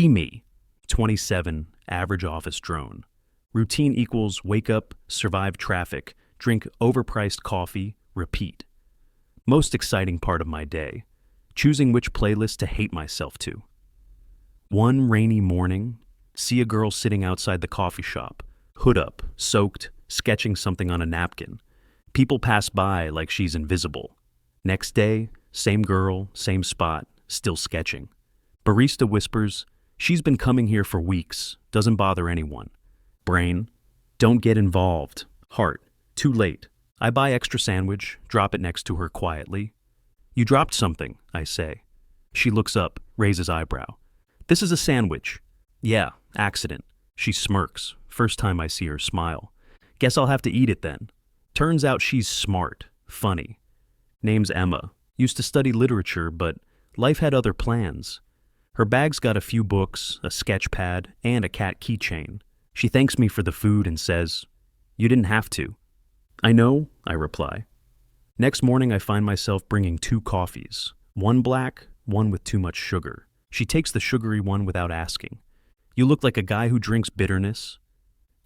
Be me. 27, average office drone. Routine equals wake up, survive traffic, drink overpriced coffee, repeat. Most exciting part of my day. Choosing which playlist to hate myself to. One rainy morning, see a girl sitting outside the coffee shop, hood up, soaked, sketching something on a napkin. People pass by like she's invisible. Next day, same girl, same spot, still sketching. Barista whispers, she's been coming here for weeks, doesn't bother anyone. Brain, don't get involved. Heart, too late. I buy extra sandwich, drop it next to her quietly. You dropped something, I say. She looks up, raises eyebrow. This is a sandwich. Yeah, accident. She smirks. First time I see her smile. Guess I'll have to eat it then. Turns out she's smart, funny. Name's Emma. Used to study literature, but life had other plans. Her bag's got a few books, a sketch pad, and a cat keychain. She thanks me for the food and says, "You didn't have to." "I know," I reply. Next morning I find myself bringing 2 coffees. One black, one with too much sugar. She takes the sugary one without asking. "You look like a guy who drinks bitterness."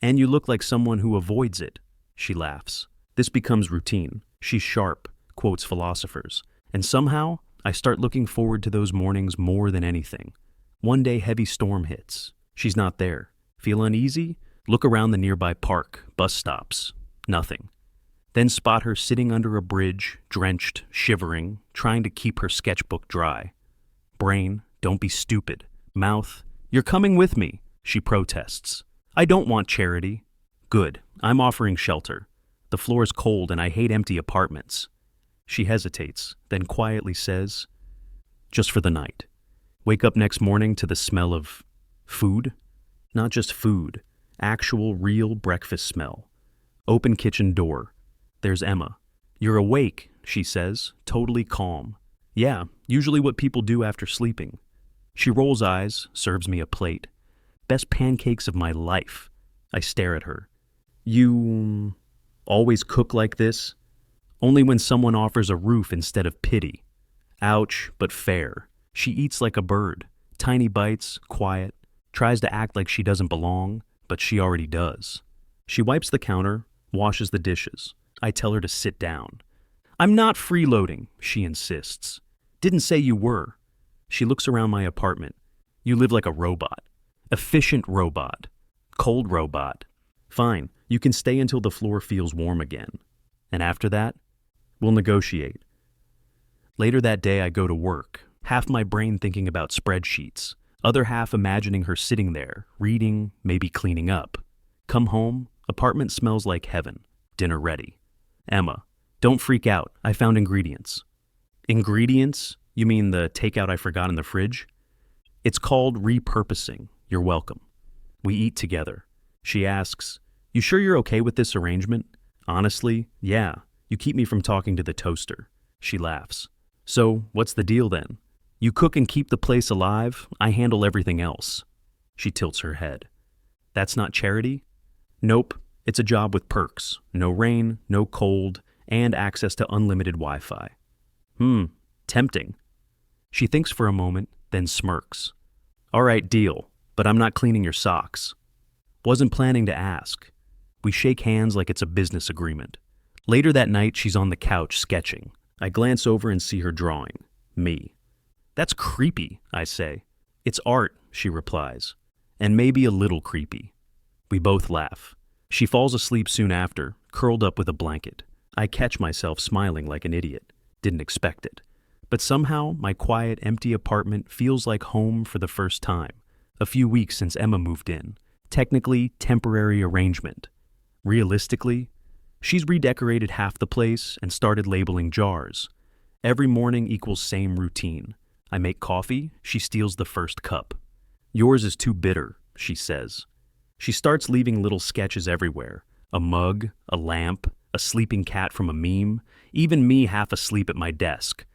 "And you look like someone who avoids it." She laughs. This becomes routine. She's sharp, quotes philosophers. And somehow, I start looking forward to those mornings more than anything. One day heavy storm hits. She's not there. Feel uneasy? Look around the nearby park, bus stops. Nothing. Then spot her sitting under a bridge, drenched, shivering, trying to keep her sketchbook dry. Brain, don't be stupid. Mouth, you're coming with me, she protests. I don't want charity. Good, I'm offering shelter. The floor is cold and I hate empty apartments. She hesitates, then quietly says, just for the night. Wake up next morning to the smell of food? Not just food, actual real breakfast smell. Open kitchen door. There's Emma. You're awake, she says, totally calm. Yeah, usually what people do after sleeping. She rolls eyes, serves me a plate. Best pancakes of my life. I stare at her. You always cook like this? Only when someone offers a roof instead of pity. Ouch, but fair. She eats like a bird. Tiny bites, quiet. Tries to act like she doesn't belong, but she already does. She wipes the counter, washes the dishes. I tell her to sit down. I'm not freeloading, she insists. Didn't say you were. She looks around my apartment. You live like a robot. Efficient robot. Cold robot. Fine, you can stay until the floor feels warm again. And after that, we'll negotiate. Later that day I go to work, half my brain thinking about spreadsheets, other half imagining her sitting there, reading, maybe cleaning up. Come home, apartment smells like heaven. Dinner ready. Emma, don't freak out, I found ingredients. Ingredients? You mean the takeout I forgot in the fridge? It's called repurposing. You're welcome. We eat together. She asks, you sure you're okay with this arrangement? Honestly, yeah. You keep me from talking to the toaster. She laughs. So, what's the deal then? You cook and keep the place alive, I handle everything else. She tilts her head. That's not charity? Nope. It's a job with perks. No rain, no cold, and access to unlimited Wi-Fi. Tempting. She thinks for a moment, then smirks. All right, deal, but I'm not cleaning your socks. Wasn't planning to ask. We shake hands like it's a business agreement. Later that night, she's on the couch sketching. I glance over and see her drawing. Me. That's creepy, I say. It's art, she replies. And maybe a little creepy. We both laugh. She falls asleep soon after, curled up with a blanket. I catch myself smiling like an idiot. Didn't expect it. But somehow, my quiet, empty apartment feels like home for the first time. A few weeks since Emma moved in. Technically, temporary arrangement. Realistically, she's redecorated half the place and started labeling jars. Every morning equals same routine. I make coffee, she steals the first cup. Yours is too bitter, she says. She starts leaving little sketches everywhere. A mug, a lamp, a sleeping cat from a meme, even me half asleep at my desk.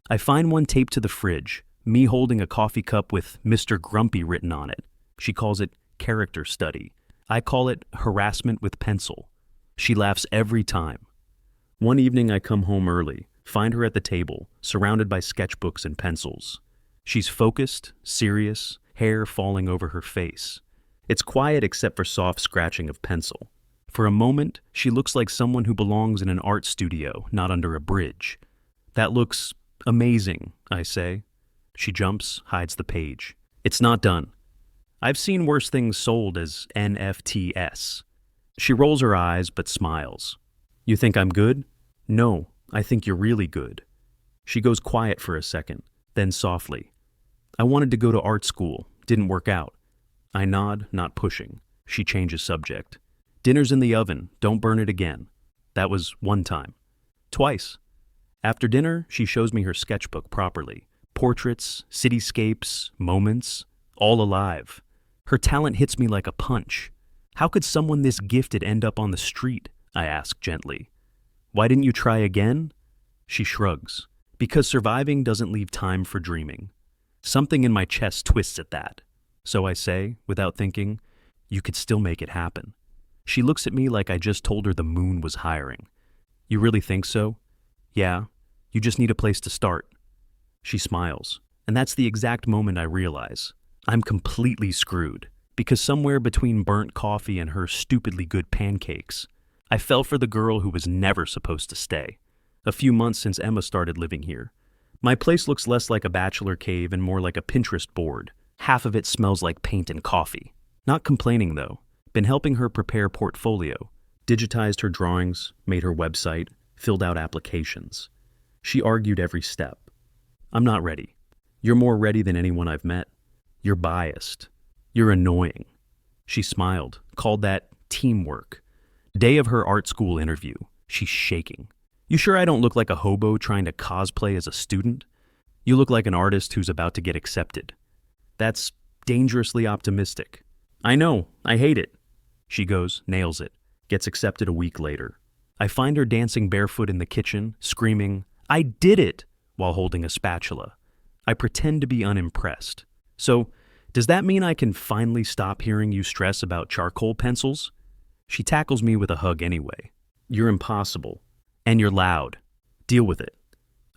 I find one taped to the fridge, me holding a coffee cup with Mr. Grumpy written on it. She calls it character study. I call it harassment with pencil. She laughs every time. One evening I come home early, find her at the table, surrounded by sketchbooks and pencils. She's focused, serious, hair falling over her face. It's quiet except for soft scratching of pencil. For a moment, she looks like someone who belongs in an art studio, not under a bridge. That looks amazing, I say. She jumps, hides the page. It's not done. I've seen worse things sold as NFTs. She rolls her eyes but smiles. You think I'm good? No, I think you're really good. She goes quiet for a second, then softly. I wanted to go to art school, didn't work out. I nod, not pushing. She changes subject. Dinner's in the oven, don't burn it again. That was one time. Twice. After dinner, she shows me her sketchbook properly. Portraits, cityscapes, moments, all alive. Her talent hits me like a punch. How could someone this gifted end up on the street? I ask gently. Why didn't you try again? She shrugs. Because surviving doesn't leave time for dreaming. Something in my chest twists at that. So I say, without thinking, you could still make it happen. She looks at me like I just told her the moon was hiring. You really think so? Yeah, you just need a place to start. She smiles, and that's the exact moment I realize I'm completely screwed, because somewhere between burnt coffee and her stupidly good pancakes, I fell for the girl who was never supposed to stay. A few months since Emma started living here. My place looks less like a bachelor cave and more like a Pinterest board. Half of it smells like paint and coffee. Not complaining, though. Been helping her prepare portfolio. Digitized her drawings, made her website, filled out applications. She argued every step. I'm not ready. You're more ready than anyone I've met. You're biased. You're annoying. She smiled, called that teamwork. Day of her art school interview. She's shaking. You sure I don't look like a hobo trying to cosplay as a student? You look like an artist who's about to get accepted. That's dangerously optimistic. I know, I hate it. She goes, nails it, gets accepted a week later. I find her dancing barefoot in the kitchen, screaming, I did it, while holding a spatula. I pretend to be unimpressed. So, does that mean I can finally stop hearing you stress about charcoal pencils? She tackles me with a hug anyway. You're impossible. And you're loud. Deal with it.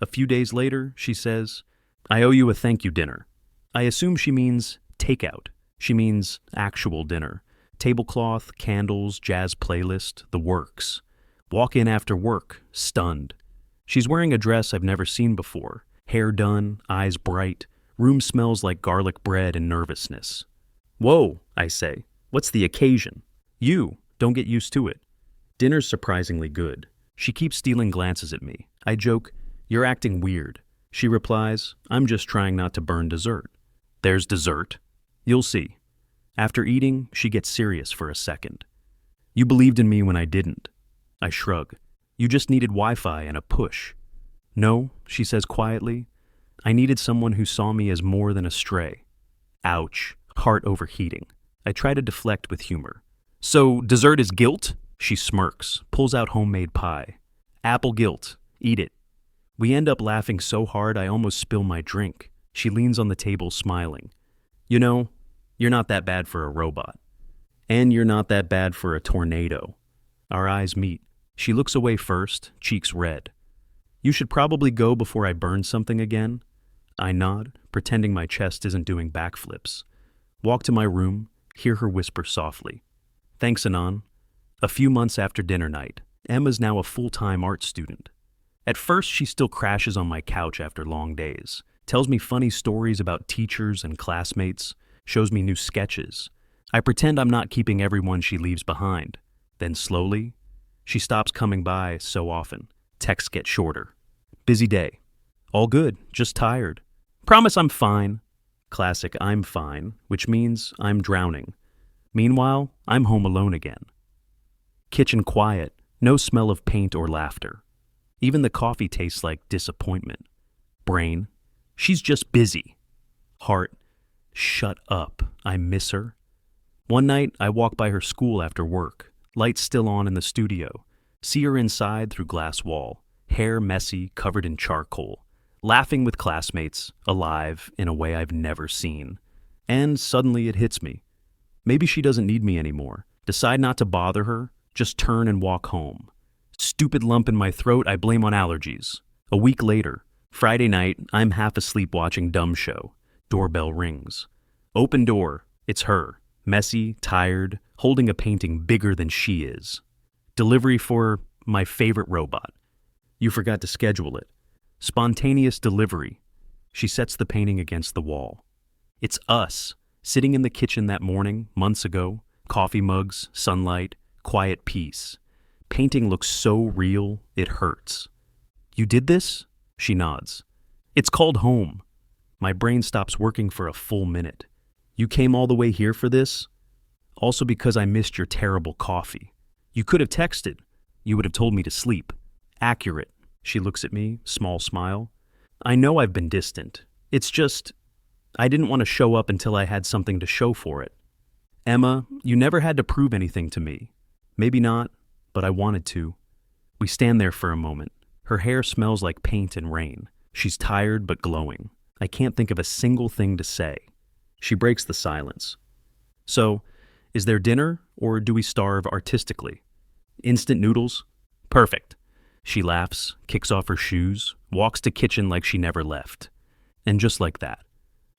A few days later, she says, I owe you a thank you dinner. I assume she means takeout. She means actual dinner. Tablecloth, candles, jazz playlist, the works. Walk in after work, stunned. She's wearing a dress I've never seen before. Hair done, eyes bright. Room smells like garlic bread and nervousness. Whoa, I say. What's the occasion? You, don't get used to it. Dinner's surprisingly good. She keeps stealing glances at me. I joke, you're acting weird. She replies, I'm just trying not to burn dessert. There's dessert. You'll see. After eating, she gets serious for a second. You believed in me when I didn't. I shrug. You just needed Wi-Fi and a push. No, she says quietly. I needed someone who saw me as more than a stray. Ouch, heart overheating. I try to deflect with humor. So, dessert is guilt? She smirks, pulls out homemade pie. Apple guilt. Eat it. We end up laughing so hard I almost spill my drink. She leans on the table smiling. You know, you're not that bad for a robot. And you're not that bad for a tornado. Our eyes meet. She looks away first, cheeks red. You should probably go before I burn something again. I nod, pretending my chest isn't doing backflips. Walk to my room, hear her whisper softly. Thanks, Anon. A few months after dinner night, Emma's now a full-time art student. At first, she still crashes on my couch after long days, tells me funny stories about teachers and classmates, shows me new sketches. I pretend I'm not keeping everyone she leaves behind. Then slowly, she stops coming by so often. Texts get shorter. Busy day. All good, just tired. Promise I'm fine. Classic I'm fine, which means I'm drowning. Meanwhile, I'm home alone again. Kitchen quiet, no smell of paint or laughter. Even the coffee tastes like disappointment. Brain, she's just busy. Heart, shut up, I miss her. One night, I walk by her school after work, lights still on in the studio, see her inside through glass wall, hair messy, covered in charcoal, laughing with classmates, alive in a way I've never seen. And suddenly it hits me. Maybe she doesn't need me anymore. Decide not to bother her, just turn and walk home. Stupid lump in my throat I blame on allergies. A week later, Friday night, I'm half asleep watching Dumb Show. Doorbell rings. Open door. It's her. Messy, tired, holding a painting bigger than she is. Delivery for my favorite robot. You forgot to schedule it. Spontaneous delivery. She sets the painting against the wall. It's us, sitting in the kitchen that morning, months ago, coffee mugs, sunlight, quiet peace. Painting looks so real, it hurts. You did this? She nods. It's called home. My brain stops working for a full minute. You came all the way here for this? Also because I missed your terrible coffee. You could have texted. You would have told me to sleep. Accurate. She looks at me, small smile. I know I've been distant. It's just, I didn't want to show up until I had something to show for it. Emma, you never had to prove anything to me. Maybe not, but I wanted to. We stand there for a moment. Her hair smells like paint and rain. She's tired but glowing. I can't think of a single thing to say. She breaks the silence. So, is there dinner, or do we starve artistically? Instant noodles? Perfect. She laughs, kicks off her shoes, walks to kitchen like she never left. And just like that,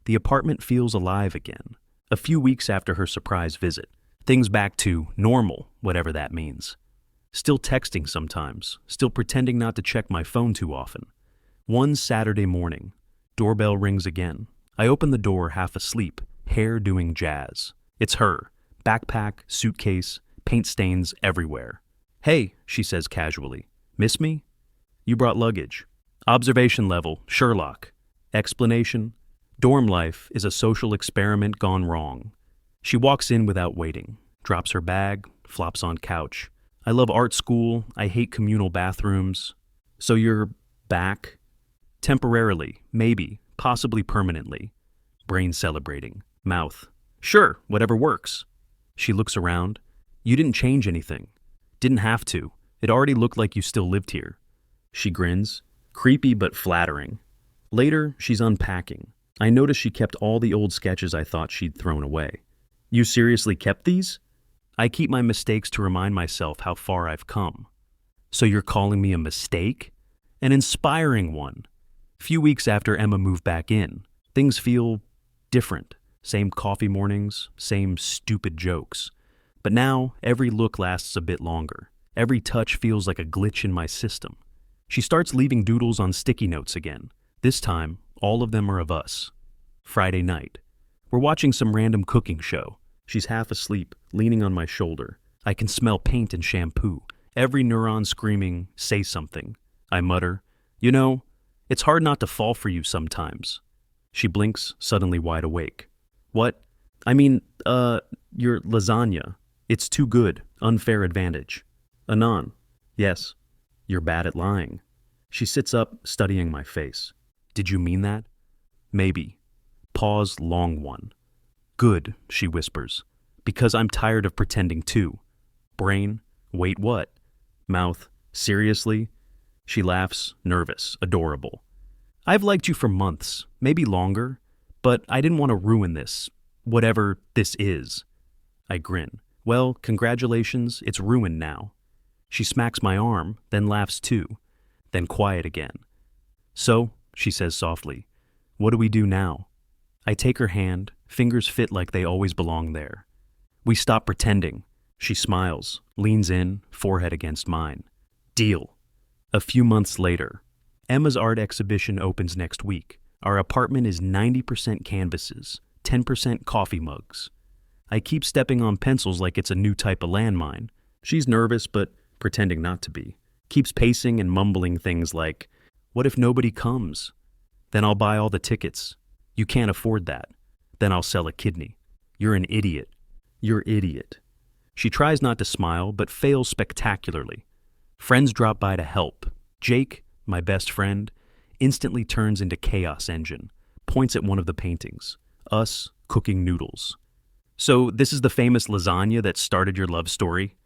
the apartment feels alive again. A few weeks after her surprise visit, things back to normal, whatever that means. Still texting sometimes, still pretending not to check my phone too often. One Saturday morning, doorbell rings again. I open the door half asleep, hair doing jazz. It's her. Backpack, suitcase, paint stains everywhere. Hey, she says casually. Miss me? You brought luggage. Observation level, Sherlock. Explanation? Dorm life is a social experiment gone wrong. She walks in without waiting, drops her bag, flops on couch. I love art school. I hate communal bathrooms. So you're back? Temporarily, maybe, possibly permanently. Brain celebrating. Mouth. Sure, whatever works. She looks around. You didn't change anything. Didn't have to. It already looked like you still lived here. She grins. Creepy but flattering. Later, she's unpacking. I notice she kept all the old sketches I thought she'd thrown away. You seriously kept these? I keep my mistakes to remind myself how far I've come. So you're calling me a mistake? An inspiring one. Few weeks after Emma moved back in, things feel different. Same coffee mornings, same stupid jokes. But now, every look lasts a bit longer. Every touch feels like a glitch in my system. She starts leaving doodles on sticky notes again. This time, all of them are of us. Friday night. We're watching some random cooking show. She's half asleep, leaning on my shoulder. I can smell paint and shampoo. Every neuron screaming, say something. I mutter, you know, it's hard not to fall for you sometimes. She blinks, suddenly wide awake. What? I mean, your lasagna. It's too good. Unfair advantage. Anon. Yes. You're bad at lying. She sits up, studying my face. Did you mean that? Maybe. Pause, long one. Good, she whispers. Because I'm tired of pretending too. Brain, wait what? Mouth, seriously? She laughs, nervous, adorable. I've liked you for months, maybe longer, but I didn't want to ruin this, whatever this is. I grin. Well, congratulations, it's ruined now. She smacks my arm, then laughs too, then quiet again. So, she says softly, what do we do now? I take her hand, fingers fit like they always belong there. We stop pretending. She smiles, leans in, forehead against mine. Deal. A few months later, Emma's art exhibition opens next week. Our apartment is 90% canvases, 10% coffee mugs. I keep stepping on pencils like it's a new type of landmine. She's nervous, but pretending not to be. Keeps pacing and mumbling things like, what if nobody comes? Then I'll buy all the tickets. You can't afford that. Then I'll sell a kidney. You're an idiot. You're idiot. She tries not to smile, but fails spectacularly. Friends drop by to help. Jake, my best friend, instantly turns into chaos engine, points at one of the paintings. Us cooking noodles. So this is the famous lasagna that started your love story?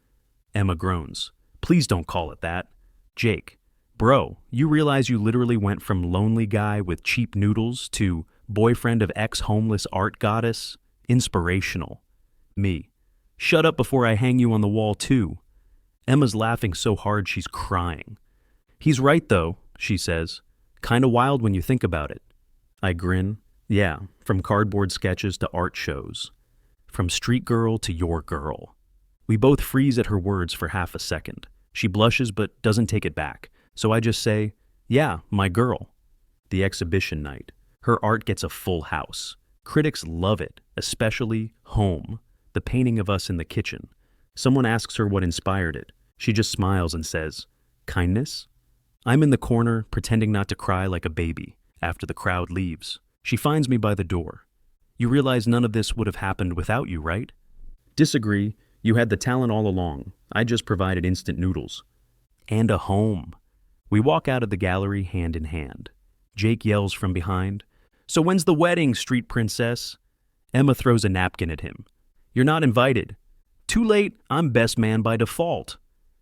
Emma groans. Please don't call it that. Jake, bro, you realize you literally went from lonely guy with cheap noodles to boyfriend of ex-homeless art goddess? Inspirational. Me. Shut up before I hang you on the wall too. Emma's laughing so hard she's crying. He's right though, she says. Kinda wild when you think about it. I grin. Yeah, from cardboard sketches to art shows. From street girl to your girl. We both freeze at her words for half a second. She blushes but doesn't take it back. So I just say, yeah, my girl. The exhibition night. Her art gets a full house. Critics love it, especially Home, the painting of us in the kitchen. Someone asks her what inspired it. She just smiles and says, kindness? I'm in the corner, pretending not to cry like a baby, after the crowd leaves. She finds me by the door. You realize none of this would have happened without you, right? Disagree. You had the talent all along. I just provided instant noodles. And a home. We walk out of the gallery hand in hand. Jake yells from behind, so when's the wedding, street princess? Emma throws a napkin at him. You're not invited. Too late, I'm best man by default.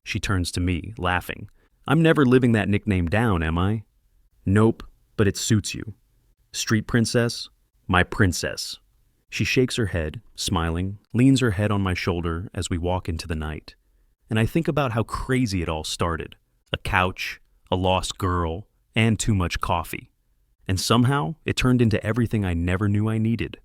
She turns to me, laughing. I'm never living that nickname down, am I? Nope, but it suits you. Street princess, my princess. She shakes her head, smiling, leans her head on my shoulder as we walk into the night. And I think about how crazy it all started. A couch, a lost girl, and too much coffee. And somehow, it turned into everything I never knew I needed.